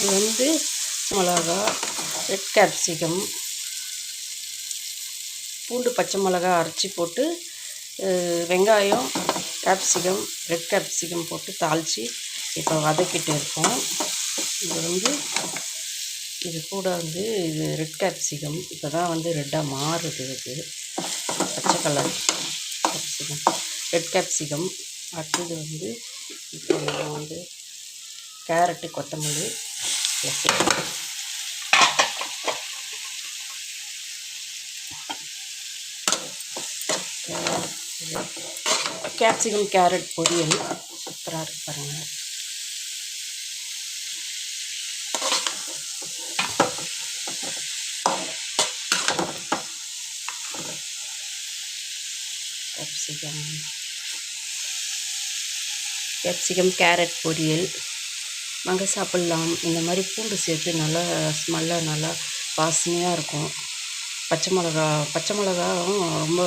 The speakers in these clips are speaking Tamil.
இது வந்து மிளகா, ரெட் கேப்சிகம், பூண்டு, பச்சை மிளகா அரைச்சி போட்டு வெங்காயம், கேப்சிகம், ரெட் கேப்சிகம் போட்டு தாளித்து இப்போ வதக்கிட்டு இருக்கோம். இது கூட வந்து இது ரெட் கேப்சிகம் இப்போ தான் வந்து ரெட்டாக மாறுது. இது பச்சை கலர் கேப்சிகம், ரெட் கேப்சிகம். அடுத்தது வந்து இப்போ நம்ம வந்து கேரட்டு, கொத்தமல்லி கேப்சிகம் கேரட் பொரியல் சூப்பராக இருக்கு பாருங்கள். கேப்சிகம் கேரட் பொரியல் வாங்க சாப்பிட்லாம். இந்த மாதிரி பூண்டு சேர்த்து நல்லா ஸ்மெல்லாக நல்லா வாசனையாக இருக்கும். பச்சை மிளகாவும் ரொம்ப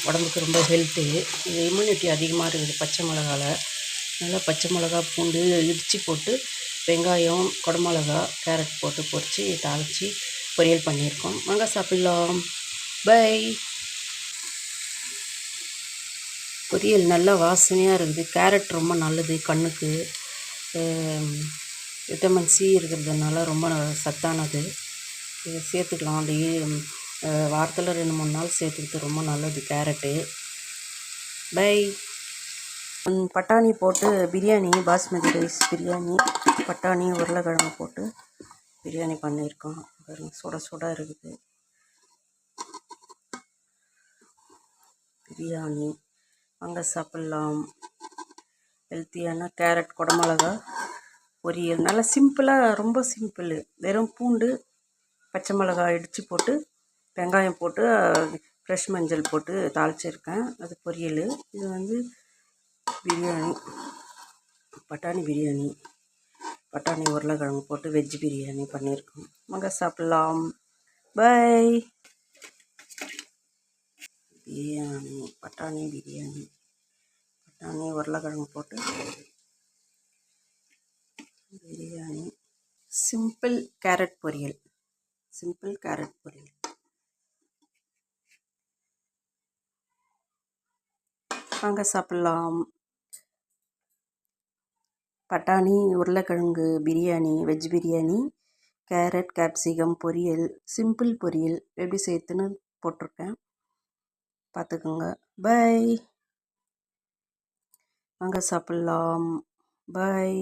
உடம்புக்கு ரொம்ப ஹெல்த்து. இது இம்யூனிட்டி அதிகமாக இருக்குது பச்சை மிளகாவில். நல்லா பச்சை மிளகா, பூண்டு இடித்து போட்டு வெங்காயம், குடமிளகா, கேரட் போட்டு பொரித்து தாளித்து பொரியல் பண்ணியிருக்கோம். வாங்க சாப்பிட்லாம். பை. பொரியல் நல்லா வாசனையாக இருக்குது. கேரட் ரொம்ப நல்லது கண்ணுக்கு. விட்டமின் சி இருக்கிறதுனால ரொம்ப சத்தானது. இதை சேர்த்துக்கலாம். வாரத்தில் 2-3 நாள் சேர்த்துக்கிட்டு ரொம்ப நல்லது கேரட்டு. பை. பட்டாணி போட்டு பிரியாணி, பாஸ்மதி ரைஸ் பிரியாணி, பட்டாணி, உருளைக்கிழங்கு போட்டு பிரியாணி பண்ணியிருக்கோம். சுட சுட இருக்குது பிரியாணி. வாங்க சாப்பிட்லாம். ஹெல்த்தியான கேரட், குடமிளகா பொரியல் நல்லா சிம்பிளாக, ரொம்ப சிம்பிள். வெறும் பூண்டு, பச்சை மிளகாய் இடித்து போட்டு வெங்காயம் போட்டு ஃப்ரெஷ் மஞ்சள் போட்டு தாளிச்சிருக்கேன். அது பொரியல். இது வந்து பிரியாணி, பட்டாணி பிரியாணி, பட்டாணி உருளைக்கிழங்கு போட்டு வெஜ் பிரியாணி பண்ணியிருக்கோம். வாங்க சாப்பிட்லாம். பை. பிரியாணி, பட்டாணி பிரியாணி, பட்டாணி உருளைக்கிழங்கு போட்டு பிரியாணி. சிம்பிள் கேரட் பொரியல். வாங்க சாப்பிட்லாம். பட்டாணி உருளைக்கிழங்கு biryani, veg biryani, carrot capsicum பொரியல், சிம்பிள் பொரியல் எப்படி சேர்த்துன்னு போட்டிருக்கேன், பார்த்துக்கோங்க. பை. வாங்க சாப்பிட்லாம். பை.